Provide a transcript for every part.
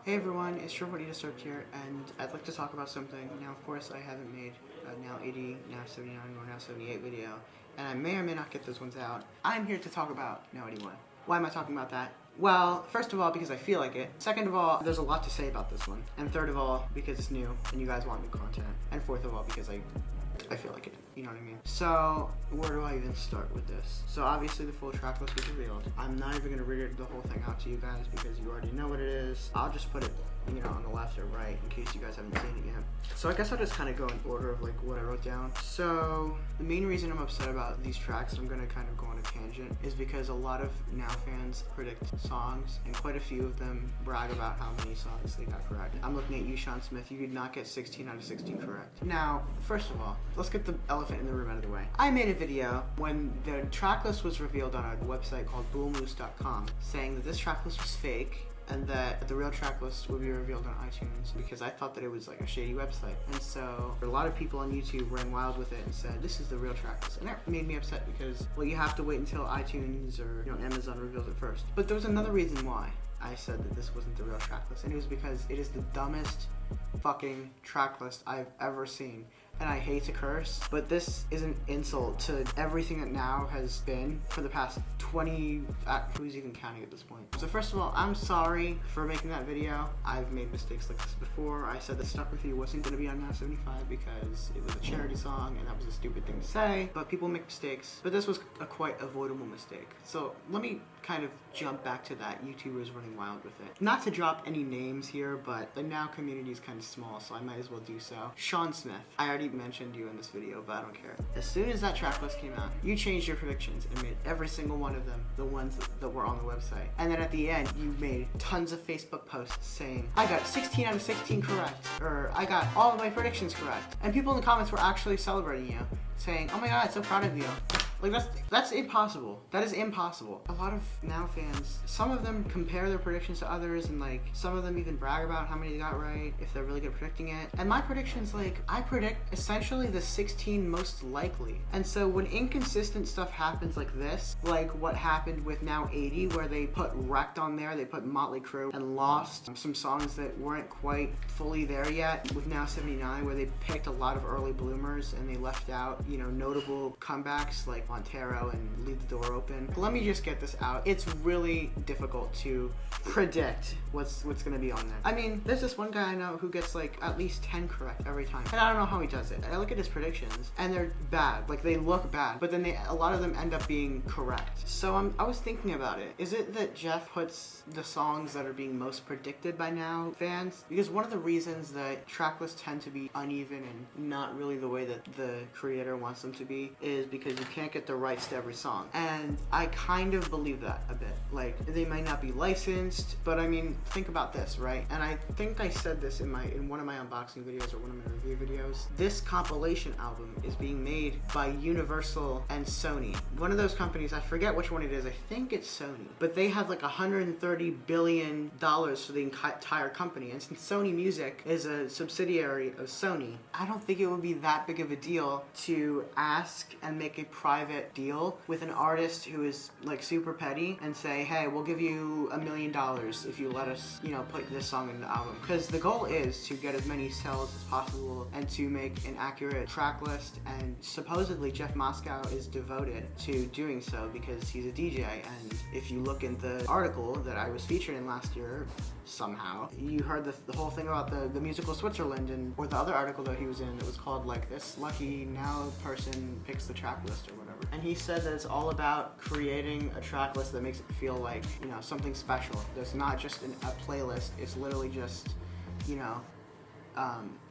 Hey everyone, it's your buddy Disturbed here, and I'd like to talk about something. Now, of course, I haven't made a now 80, now 79, or now 78 video, and I may or may not get those ones out. I'm here to talk about now 81. Why am I talking about that? Well, first of all, because I feel like it. Second of all, there's a lot to say about this one. And third of all, because it's new, and you guys want new content. And fourth of all, because I feel like it. You know what I mean? So, where do I even start with this? So obviously the full track list was revealed. I'm not even gonna read the whole thing out to you guys because you already know what it is. I'll just put it, you know, on the left or right in case you guys haven't seen it yet. So I guess I'll just kind of go in order of like what I wrote down. So the main reason I'm upset about these tracks, I'm gonna kind of go on a tangent, is because a lot of Now fans predict songs, and quite a few of them brag about how many songs they got correct. I'm looking at you, Sean Smith. You did not get 16 out of 16 correct. Now, first of all, let's get the elephant in the room out of the way. I made a video when the track list was revealed on a website called boomloose.com saying that this track list was fake and that the real track list would be revealed on iTunes because I thought that it was like a shady website. And so a lot of people on YouTube ran wild with it and said, this is the real track list. And that made me upset because, well, you have to wait until iTunes or, you know, Amazon reveals it first. But there was another reason why I said that this wasn't the real track list, and it was because it is the dumbest fucking track list I've ever seen. And I hate to curse, but this is an insult to everything that Now has been for the past 20, who's even counting at this point? So first of all, I'm sorry for making that video. I've made mistakes like this before. I said that Stuck With You wasn't gonna be on Now 75 because it was a charity song and that was a stupid thing to say, but people make mistakes. But this was a quite avoidable mistake. So let me kind of jump back to that. YouTubers running wild with it. Not to drop any names here, but the Now community is kind of small, so I might as well do so. Sean Smith, I already mentioned you in this video, but I don't care. As soon as that track list came out, you changed your predictions and made every single one of them the ones that were on the website. And then at the end, you made tons of Facebook posts saying, I got 16 out of 16 correct, or I got all of my predictions correct. And people in the comments were actually celebrating you, saying, oh my god, so proud of you. Like, that's impossible. That is impossible. A lot of Now fans, some of them compare their predictions to others, and like, some of them even brag about how many they got right, if they're really good at predicting it. And my predictions, like, I predict essentially the 16 most likely. And so when inconsistent stuff happens like this, like what happened with Now 80, where they put Wrecked on there, they put Motley Crue, and lost some songs that weren't quite fully there yet. With Now 79, where they picked a lot of early bloomers, and they left out, you know, notable comebacks like Montero and Leave the Door Open. Let me just get this out. It's really difficult to predict what's gonna be on there. I mean, there's this one guy I know who gets like at least 10 correct every time, and I don't know how he does it. I look at his predictions and they're bad, like they look bad, but then a lot of them end up being correct. So I was thinking about it. Is it that Jeff puts the songs that are being most predicted by Now fans? Because one of the reasons that track lists tend to be uneven and not really the way that the creator wants them to be is because you can't get the rights to every song. And I kind of believe that a bit. Like, they might not be licensed, but I mean, think about this, right? And I think I said this in one of my unboxing videos or one of my review videos. This compilation album is being made by Universal and Sony. One of those companies, I forget which one it is, I think it's Sony, but they have like $130 billion for the entire company. And since Sony Music is a subsidiary of Sony, I don't think it would be that big of a deal to ask and make a private deal with an artist who is like super petty and say, hey, we'll give you $1 million if you let us, you know, put this song in the album. Because the goal is to get as many sales as possible and to make an accurate track list, and supposedly Jeff Moscow is devoted to doing so because he's a DJ. And if you look in the article that I was featured in last year, somehow, you heard the whole thing about the musical Switzerland, and or the other article that he was in, it was called like, this lucky Now person picks the track list or whatever. And he said that it's all about creating a track list that makes it feel like, you know, something special. There's not just a playlist, it's literally just, you know,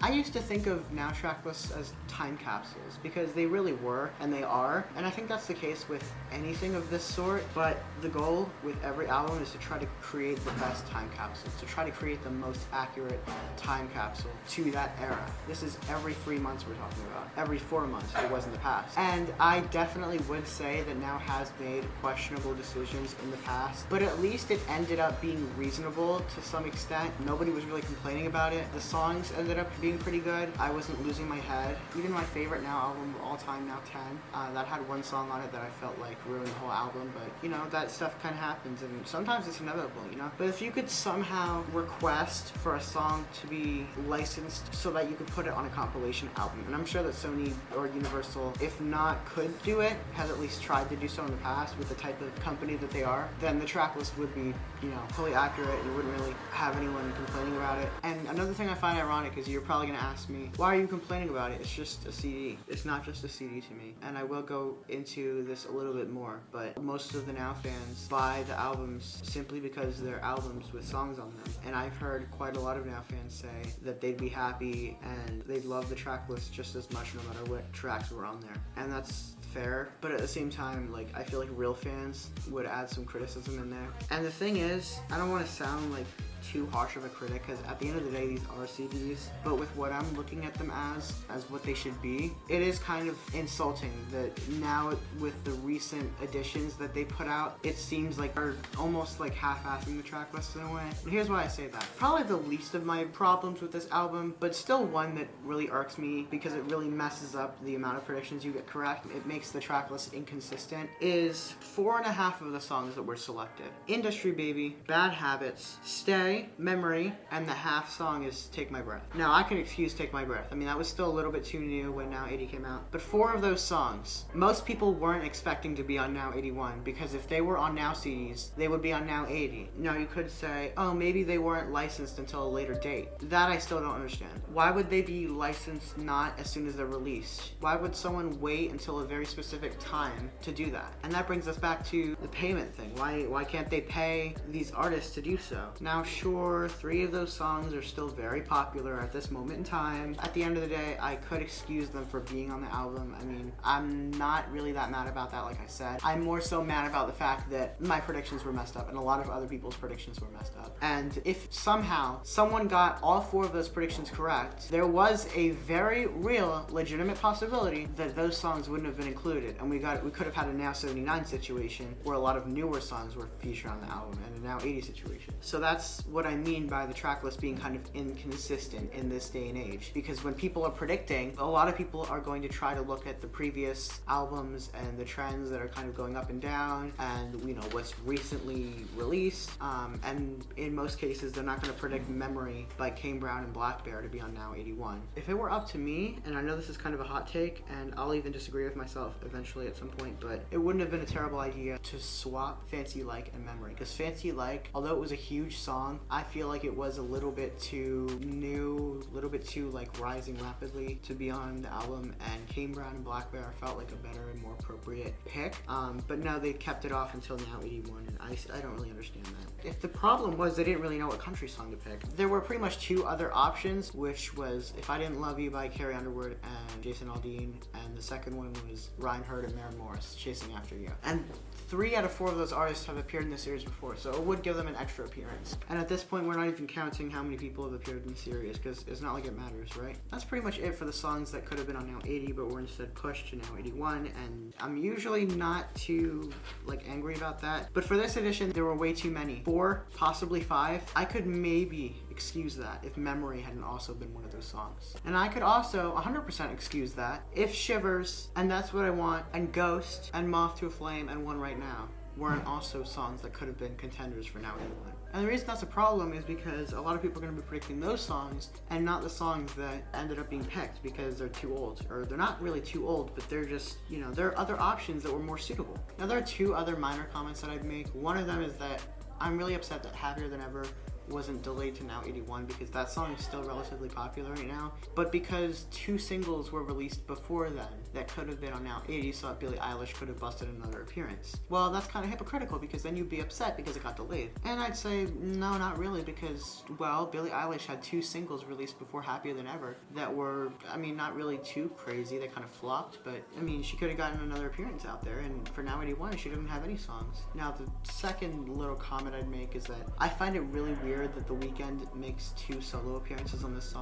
I used to think of Now track lists as time capsules because they really were, and they are, and I think that's the case with anything of this sort. But the goal with every album is to try to create the best time capsule, to try to create the most accurate time capsule to that era. This is every 3 months we're talking about. Every 4 months it was in the past. And I definitely would say that Now has made questionable decisions in the past, but at least it ended up being reasonable to some extent. Nobody was really complaining about it. The songs ended up being being pretty good. I wasn't losing my head. Even my favorite Now album of all time, Now 10, that had one song on it that I felt like ruined the whole album, but you know, that stuff kind of happens, and sometimes it's inevitable, you know? But if you could somehow request for a song to be licensed so that you could put it on a compilation album, and I'm sure that Sony or Universal, if not could do it, has at least tried to do so in the past with the type of company that they are, then the track list would be, you know, fully accurate. You wouldn't really have anyone complaining about it. And another thing I find ironic is you're probably gonna ask me, why are you complaining about it? It's just a CD. It's not just a CD to me. And I will go into this a little bit more, but most of the Now fans buy the albums simply because they're albums with songs on them. And I've heard quite a lot of Now fans say that they'd be happy and they'd love the track list just as much no matter what tracks were on there. And that's fair, but at the same time, like, I feel like real fans would add some criticism in there. And the thing is, I don't want to sound like too harsh of a critic, because at the end of the day, these are CDs, but with what I'm looking at them as what they should be, it is kind of insulting that now with the recent additions that they put out, it seems like they're almost like half-assing the track list in a way. And here's why I say that. Probably the least of my problems with this album, but still one that really irks me because it really messes up the amount of predictions you get correct. It makes the track list inconsistent, is 4.5 of the songs that were selected. Industry Baby, Bad Habits, Stay, Memory, and the half song is Take My Breath. Now, I can excuse Take My Breath. I mean, that was still a little bit too new when Now 80 came out. But 4 of those songs, most people weren't expecting to be on Now 81, because if they were on Now CDs, they would be on Now 80. Now, you could say, oh, maybe they weren't licensed until a later date. That I still don't understand. Why would they be licensed not as soon as they're released? Why would someone wait until a very specific time to do that? And that brings us back to the payment thing. Why can't they pay these artists to do so? Now, sure, 3 of those songs are still very popular at this moment in time. At the end of the day, I could excuse them for being on the album. I mean, I'm not really that mad about that, like I said. I'm more so mad about the fact that my predictions were messed up and a lot of other people's predictions were messed up. And if somehow someone got all 4 of those predictions correct, there was a very real, legitimate possibility that those songs wouldn't have been included. And we could have had a Now 79 situation where a lot of newer songs were featured on the album, and a Now 80 situation. So that's what I mean by the track list being kind of inconsistent in this day and age. Because when people are predicting, a lot of people are going to try to look at the previous albums and the trends that are kind of going up and down, and you know, what's recently released. And in most cases, they're not going to predict Memory by Kane Brown and Black Bear to be on Now 81. If it were up to me, and I know this is kind of a hot take, and I'll even disagree with myself eventually at some point, but it wouldn't have been a terrible idea to swap Fancy Like and Memory. Because Fancy Like, although it was a huge song, I feel like it was a little bit too new, a little bit too like rising rapidly to be on the album, and Kane Brown and Black Bear felt like a better and more appropriate pick. But no, they kept it off until Now 81, and I don't really understand that. If the problem was they didn't really know what country song to pick, there were pretty much 2 other options, which was If I Didn't Love You by Carrie Underwood and Jason Aldean, and the second one was Reinhardt and Maren Morris, Chasing After You. And 3 out of 4 of those artists have appeared in the series before, so it would give them an extra appearance. And at this point, we're not even counting how many people have appeared in the series, because it's not like it matters, right? That's pretty much it for the songs that could have been on Now 80, but were instead pushed to Now 81, and I'm usually not too like angry about that. But for this edition, there were way too many. 4, possibly 5. I could maybe excuse that if Memory hadn't also been one of those songs. And I could also 100% excuse that if Shivers, and That's What I Want, and Ghost, and Moth to a Flame, and One Right Now weren't also songs that could have been contenders for Now 81. And the reason that's a problem is because a lot of people are going to be predicting those songs and not the songs that ended up being picked because they're too old. Or they're not really too old, but they're just, you know, there are other options that were more suitable. Now, there are 2 other minor comments that I'd make. One of them is that I'm really upset that Happier Than Ever wasn't delayed to Now 81, because that song is still relatively popular right now, but because 2 singles were released before then that could have been on Now 80, so that Billie Eilish could have busted another appearance. Well, that's kind of hypocritical, because then you'd be upset because it got delayed. And I'd say, no, not really, because, well, Billie Eilish had 2 singles released before Happier Than Ever that were, I mean, not really too crazy. They kind of flopped, but, I mean, she could have gotten another appearance out there, and for Now 81, she didn't have any songs. Now, the second little comment I'd make is that I find it really weird that The Weeknd makes 2 solo appearances on this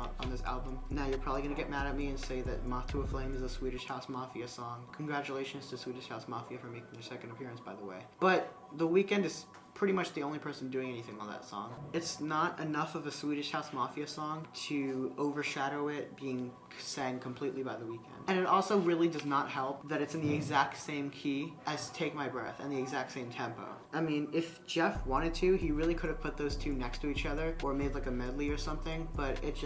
album. Now, you're probably gonna get mad at me and say that Moth to a Flame is a Swedish House Mafia song. Congratulations to Swedish House Mafia for making their 2nd appearance, by the way. But The Weeknd is pretty much the only person doing anything on that song. It's not enough of a Swedish House Mafia song to overshadow it being sang completely by The Weeknd. And it also really does not help that it's in the exact same key as Take My Breath and the exact same tempo. I mean, if Jeff wanted to, he really could have put those two next to each other or made like a medley or something, but it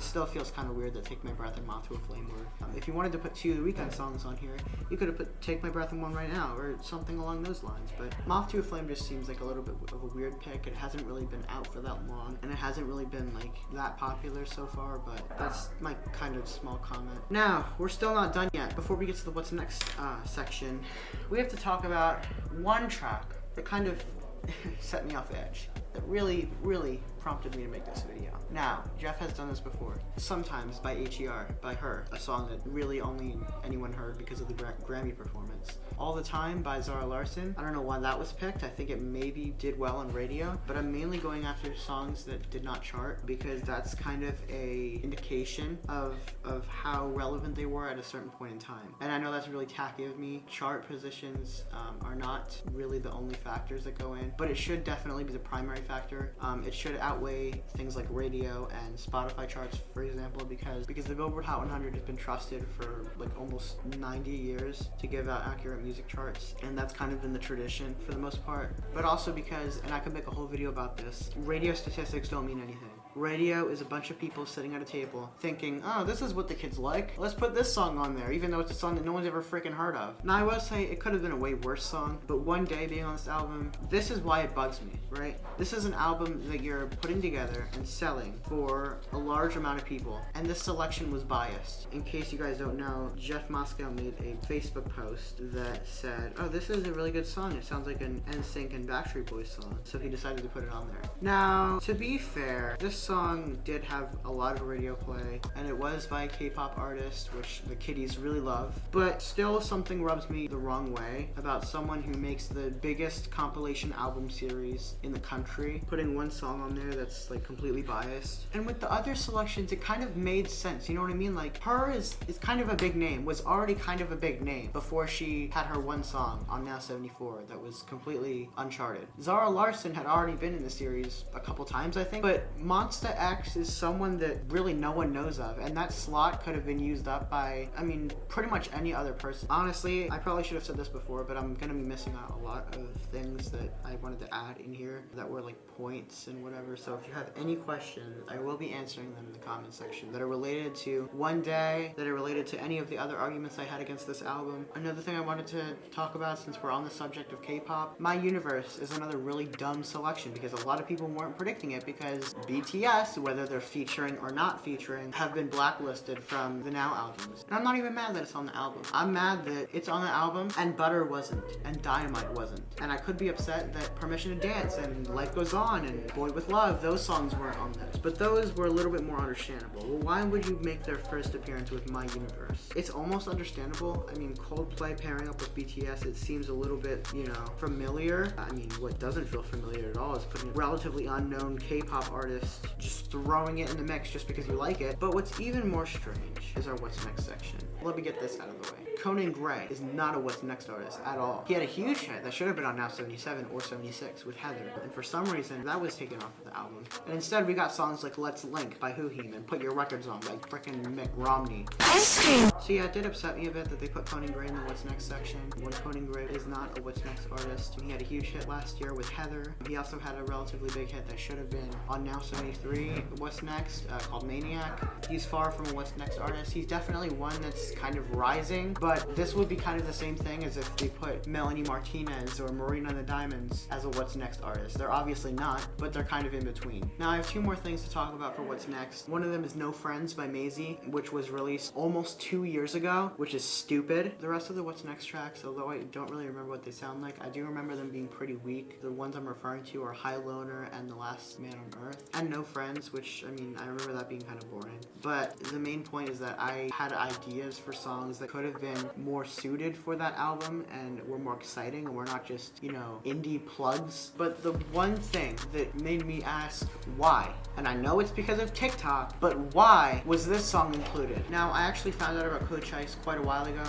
still feels kind of weird that Take My Breath and Moth to a Flame were. If you wanted to put two of The Weeknd songs on here, you could have put Take My Breath and One Right Now or something along those lines, but Moth to a Flame just seems like a little bit of a weird pick. It hasn't really been out for that long, and it hasn't really been like that popular so far, but that's my kind of small comment. Now, we're still not done yet. Before we get to the what's next section, we have to talk about one track that kind of set me off edge, that really prompted me to make this video. Now, Jeff has done this before, sometimes by HER, by Her, a song that really only anyone heard because of the Grammy performance. All the Time by Zara Larsson. I don't know why that was picked. I think it maybe did well on radio, but I'm mainly going after songs that did not chart because that's kind of a indication of how relevant they were at a certain point in time. And I know that's really tacky of me. Chart positions are not really the only factors that go in, but it should definitely be the primary factor. It should outweigh things like radio and Spotify charts, for example, because the Billboard Hot 100 has been trusted for like almost 90 years to give out accurate music charts, and that's kind of been the tradition for the most part. But also because, and I could make a whole video about this, radio statistics don't mean anything. Radio is a bunch of people sitting at a table thinking, oh, this is what the kids like. Let's put this song on there, even though it's a song that no one's ever freaking heard of. Now, I will say it could have been a way worse song, but One Day being on this album, this is why it bugs me, right? This is an album that you're putting together and selling for a large amount of people, and this selection was biased. In case you guys don't know, Jeff Moscow made a Facebook post that said, oh, this is a really good song. It sounds like an NSYNC and Backstreet Boys song, so he decided to put it on there. Now, to be fair, this song did have a lot of radio play, and it was by a K-pop artist, which the kiddies really love, but still something rubs me the wrong way about someone who makes the biggest compilation album series in the country, putting one song on there that's like completely biased. And with the other selections, it kind of made sense, you know what I mean? Like, Her is kind of a big name, was already kind of a big name before she had her one song on Now 74 that was completely uncharted. Zara Larsson had already been in the series a couple times, I think, but Monsta X is someone that really no one knows of, and that slot could have been used up by, I mean, pretty much any other person. Honestly, I probably should have said this before, but I'm gonna be missing out a lot of things that I wanted to add in here that were like points and whatever, so if you have any questions, I will be answering them in the comment section that are related to One Day, that are related to any of the other arguments I had against this album. Another thing I wanted to talk about, since we're on the subject of K-pop, My Universe is another really dumb selection because a lot of people weren't predicting it because BTS, whether they're featuring or not featuring, have been blacklisted from the Now albums. And I'm not even mad that it's on the album. I'm mad that it's on the album and Butter wasn't, and Dynamite wasn't. And I could be upset that Permission to Dance and Life Goes On and Boy With Love, those songs weren't on this. But those were a little bit more understandable. Well, why would you make their first appearance with My Universe? It's almost understandable. I mean, Coldplay pairing up with BTS, it seems a little bit, you know, familiar. I mean, what doesn't feel familiar at all is putting a relatively unknown K-pop artist, just throwing it in the mix just because you like it. But what's even more strange is our What's Next section. Let me get this out of the way. Conan Gray is not a What's Next artist at all. He had a huge hit that should have been on Now 77 or 76 with Heather, and for some reason that was taken off of the album. And instead we got songs like Let's Link by Whoheem and Put Your Records On by frickin' Mick Romney. So yeah, it did upset me a bit that they put Conan Gray in the What's Next section when Conan Gray is not a What's Next artist. He had a huge hit last year with Heather. He also had a relatively big hit that should have been on Now 73 What's Next, called Maniac. He's far from a What's Next artist. He's definitely one that's kind of rising, but this would be kind of the same thing as if they put Melanie Martinez or Marina and the Diamonds as a What's Next artist. They're obviously not, but they're kind of in between. Now I have two more things to talk about for What's Next. One of them is No Friends by Maisie, which was released almost 2 years ago, which is stupid. The rest of the What's Next tracks, although I don't really remember what they sound like, I do remember them being pretty weak. The ones I'm referring to are High Loner and The Last Man on Earth, and No Friends, which, I mean, I remember that being kind of boring. But the main point is that I had ideas for songs that could have been more suited for that album and were more exciting and were not just, you know, indie plugs. But the one thing that made me ask why, and I know it's because of TikTok, but why was this song included? Now, I actually found out about Coach Ice quite a while ago.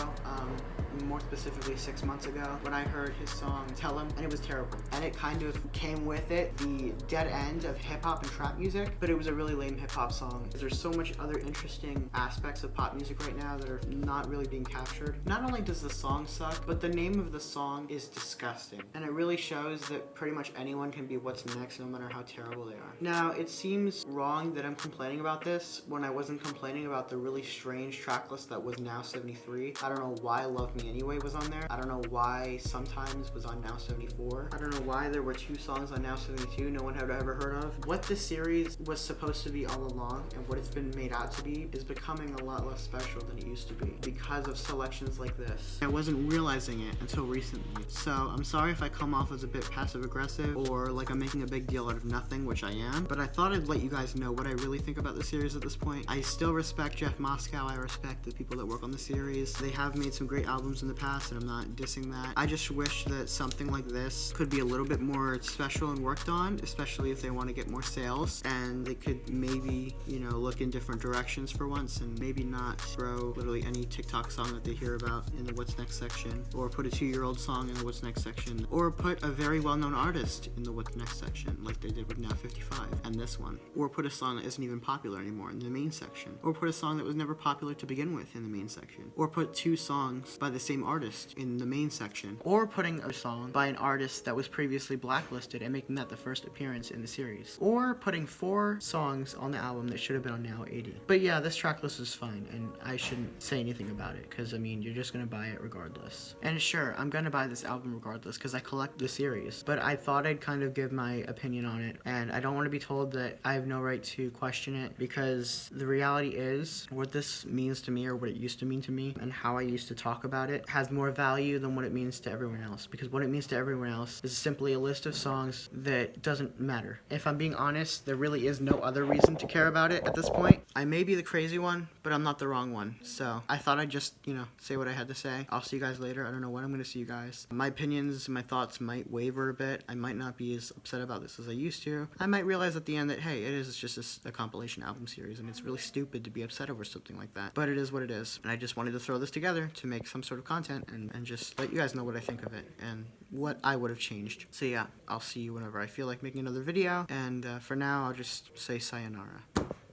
more specifically 6 months ago, when I heard his song Tell Him, and it was terrible. And it kind of came with it the dead end of hip-hop and trap music, but it was a really lame hip-hop song. There's so much other interesting aspects of pop music right now that are not really being captured. Not only does the song suck, but the name of the song is disgusting. And it really shows that pretty much anyone can be what's next, no matter how terrible they are. Now, it seems wrong that I'm complaining about this when I wasn't complaining about the really strange track list that was Now 73. I don't know why Love Me Anyway was on there. I don't know why Sometimes was on Now 74. I don't know why there were 2 songs on Now 72 no one had ever heard of. What this series was supposed to be all along and what it's been made out to be is becoming a lot less special than it used to be because of selections like this. I wasn't realizing it until recently. So I'm sorry if I come off as a bit passive aggressive or like I'm making a big deal out of nothing, which I am, but I thought I'd let you guys know what I really think about the series at this point. I still respect Jeff Moscow. I respect the people that work on the series. They have made some great albums in the past, and I'm not dissing that. I just wish that something like this could be a little bit more special and worked on, especially if they want to get more sales, and they could maybe, you know, look in different directions for once and maybe not throw literally any TikTok song that they hear about in the What's Next section, or put a 2-year-old song in the What's Next section, or put a very well-known artist in the What's Next section like they did with Now 55 and this one, or put a song that isn't even popular anymore in the main section, or put a song that was never popular to begin with in the main section, or put 2 songs by the same artist in the main section, or putting a song by an artist that was previously blacklisted and making that the first appearance in the series, or putting 4 songs on the album that should have been on Now 80. But yeah, this track list is fine, and I shouldn't say anything about it, because I mean, you're just gonna buy it regardless. And sure, I'm gonna buy this album regardless, because I collect the series, but I thought I'd kind of give my opinion on it, and I don't want to be told that I have no right to question it, because the reality is, what this means to me, or what it used to mean to me, and how I used to talk about it, has more value than what it means to everyone else, because what it means to everyone else is simply a list of songs that doesn't matter. If I'm being honest, there really is no other reason to care about it at this point. I may be the crazy one, but I'm not the wrong one, so I thought I'd just, you know, say what I had to say. I'll see you guys later. I don't know when I'm gonna see you guys. My opinions, my thoughts might waver a bit. I might not be as upset about this as I used to. I might realize at the end that, hey, it is just a compilation album series, and it's really stupid to be upset over something like that. But it is what it is. And I just wanted to throw this together to make some sort of content and just let you guys know what I think of it and what I would have changed. So yeah, I'll see you whenever I feel like making another video. And for now, I'll just say sayonara,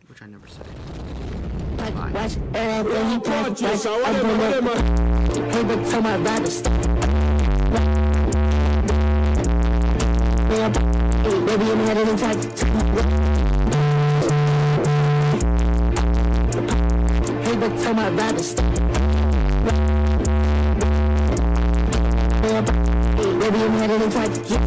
which I never say. Bye. Baby, I'm headed inside. Hey, but tell my rapper stop. Baby, I'm headed inside.